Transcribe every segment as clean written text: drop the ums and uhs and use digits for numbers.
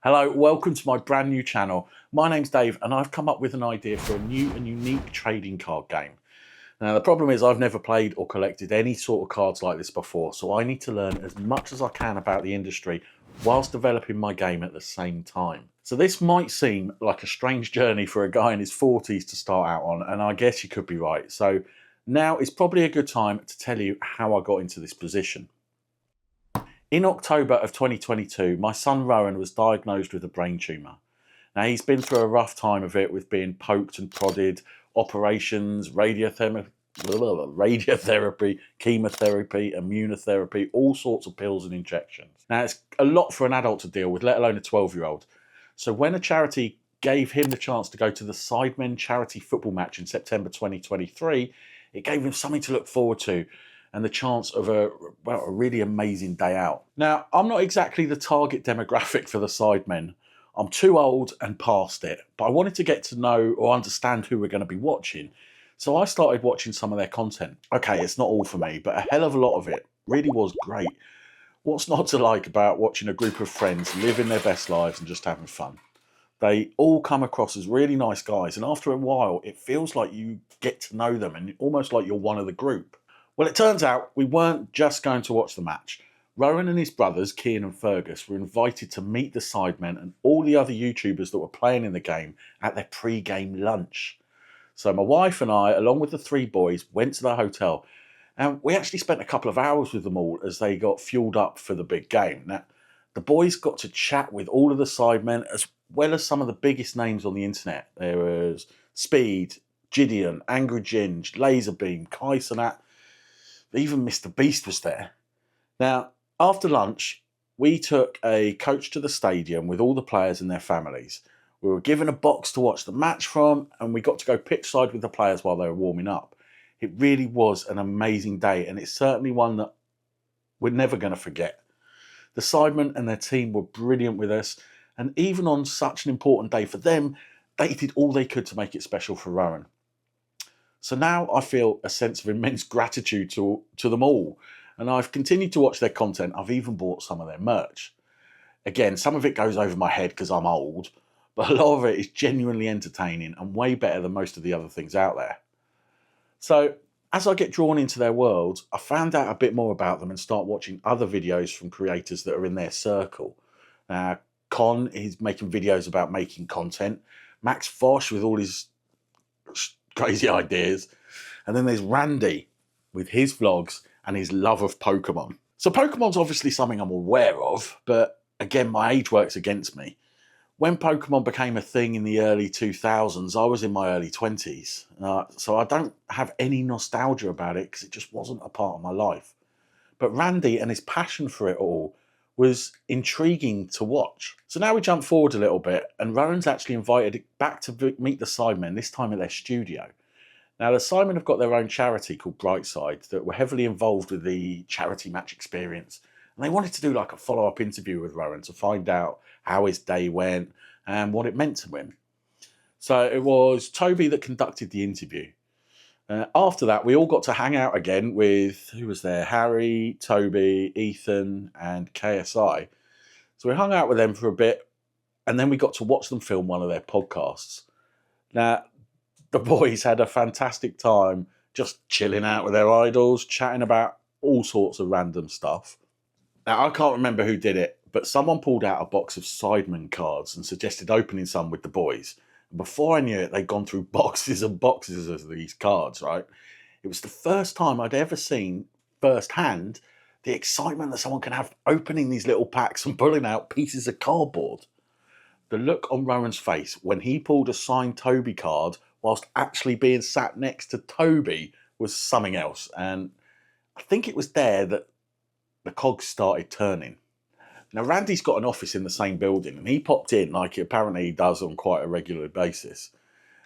Hello, welcome to my brand new channel. My name's Dave and I've come up with an idea for a new and unique trading card game. Now the problem is I've never played or collected any sort of cards like this before, so I need to learn as much as I can about the industry whilst developing my game at the same time. So this might seem like a strange journey for a guy in his 40s to start out on, and I guess you could be right. So now is probably a good time to tell you how I got into this position. In October of 2022, my son Rowan was diagnosed with a brain tumour. Now he's been through a rough time of it with being poked and prodded, operations, radiotherapy, chemotherapy, immunotherapy, all sorts of pills and injections. Now it's a lot for an adult to deal with, let alone a 12-year-old. So when a charity gave him the chance to go to the Sidemen charity football match in September 2023, it gave him something to look forward to and the chance of a really amazing day out. Now, I'm not exactly the target demographic for the Sidemen. I'm too old and past it, but I wanted to get to know or understand who we're going to be watching. So I started watching some of their content. Okay, it's not all for me, but a hell of a lot of it really was great. What's not to like about watching a group of friends living their best lives and just having fun? They all come across as really nice guys, and after a while, it feels like you get to know them and almost like you're one of the group. Well, it turns out we weren't just going to watch the match. Rowan and his brothers, Kian and Fergus, were invited to meet the Sidemen and all the other YouTubers that were playing in the game at their pre-game lunch. So my wife and I, along with the three boys, went to the hotel, and we actually spent a couple of hours with them all as they got fueled up for the big game. Now, the boys got to chat with all of the Sidemen as well as some of the biggest names on the internet. There was Speed, Gideon, Angry Ginge, Laserbeam, Kai Cenat. Even Mr. Beast was there. Now, after lunch, we took a coach to the stadium with all the players and their families. We were given a box to watch the match from, and we got to go pitch side with the players while they were warming up. It really was an amazing day, and it's certainly one that we're never going to forget. The Sidemen and their team were brilliant with us, and even on such an important day for them, they did all they could to make it special for Rowan. So now I feel a sense of immense gratitude to them all, and I've continued to watch their content. I've even bought some of their merch. Again, some of it goes over my head because I'm old, but a lot of it is genuinely entertaining and way better than most of the other things out there. So as I get drawn into their world, I found out a bit more about them and start watching other videos from creators that are in their circle. Now, Con is making videos about making content. Max Fosh with all his crazy ideas. And then there's Randy with his vlogs and his love of Pokemon. So Pokemon's obviously something I'm aware of, but again, my age works against me. When Pokemon became a thing in the early 2000s, I was in my early 20s. So I don't have any nostalgia about it because it just wasn't a part of my life. But Randy and his passion for it all was intriguing to watch. So now we jump forward a little bit, and Rowan's actually invited back to meet the Sidemen, this time at their studio. Now the Sidemen have got their own charity called Brightside that were heavily involved with the charity match experience. And they wanted to do like a follow-up interview with Rowan to find out how his day went and what it meant to him. So it was Toby that conducted the interview. After that, we all got to hang out again with, who was there? Harry, Toby, Ethan, and KSI. So we hung out with them for a bit, and then we got to watch them film one of their podcasts. Now, the boys had a fantastic time just chilling out with their idols, chatting about all sorts of random stuff. Now, I can't remember who did it, but someone pulled out a box of Sidemen cards and suggested opening some with the boys. Before I knew it, they'd gone through boxes and boxes of these cards, right? It was the first time I'd ever seen firsthand the excitement that someone can have opening these little packs and pulling out pieces of cardboard. The look on Rowan's face when he pulled a signed Toby card whilst actually being sat next to Toby was something else. And I think it was there that the cogs started turning. Now, Randy's got an office in the same building, and he popped in like apparently he does on quite a regular basis.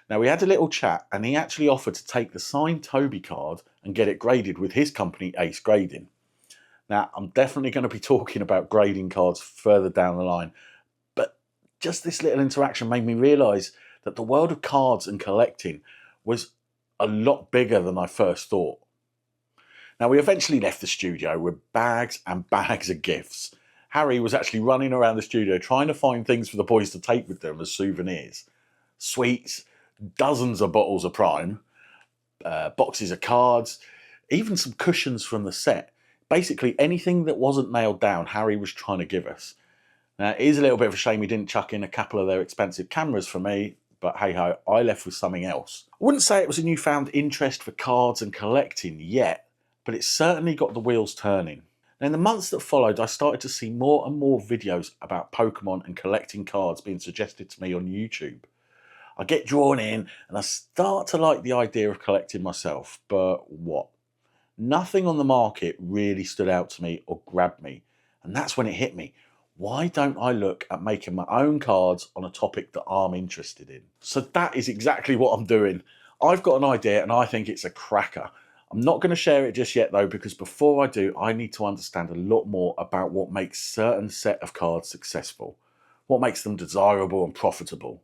Now, we had a little chat, and he actually offered to take the signed Toby card and get it graded with his company, Ace Grading. Now, I'm definitely going to be talking about grading cards further down the line, but just this little interaction made me realise that the world of cards and collecting was a lot bigger than I first thought. Now, we eventually left the studio with bags and bags of gifts. Harry was actually running around the studio trying to find things for the boys to take with them as souvenirs. Sweets, dozens of bottles of Prime, boxes of cards, even some cushions from the set. Basically anything that wasn't nailed down, Harry was trying to give us. Now, it is a little bit of a shame he didn't chuck in a couple of their expensive cameras for me, but hey ho, I left with something else. I wouldn't say it was a newfound interest for cards and collecting yet, but it certainly got the wheels turning. And in the months that followed, I started to see more and more videos about Pokemon and collecting cards being suggested to me on YouTube. I get drawn in and I start to like the idea of collecting myself, but what? Nothing on the market really stood out to me or grabbed me. And that's when it hit me. Why don't I look at making my own cards on a topic that I'm interested in? So that is exactly what I'm doing. I've got an idea and I think it's a cracker. I'm not going to share it just yet though, because before I do, I need to understand a lot more about what makes certain set of cards successful, what makes them desirable and profitable.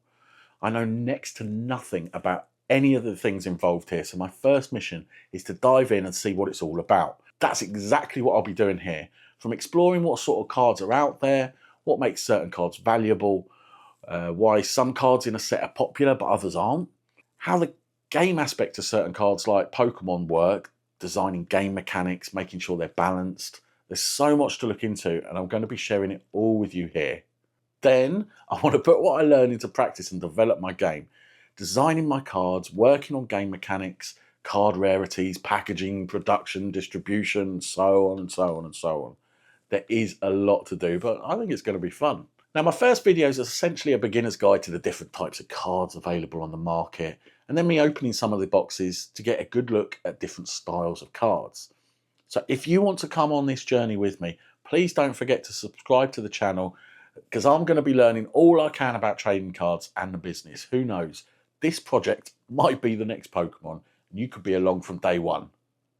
I know next to nothing about any of the things involved here, so my first mission is to dive in and see what it's all about. That's exactly what I'll be doing here, from exploring what sort of cards are out there, what makes certain cards valuable, why some cards in a set are popular but others aren't, how the game aspect of certain cards like Pokemon work, designing game mechanics, making sure they're balanced. There's so much to look into and I'm going to be sharing it all with you here. Then I want to put what I learn into practice and develop my game, designing my cards, working on game mechanics, card rarities, packaging, production, distribution, so on and so on and so on. There is a lot to do, but I think it's going to be fun. Now, my first video is essentially a beginner's guide to the different types of cards available on the market, and then me opening some of the boxes to get a good look at different styles of cards. So if you want to come on this journey with me, please don't forget to subscribe to the channel, because I'm going to be learning all I can about trading cards and the business. Who knows? This project might be the next Pokemon, and you could be along from day one.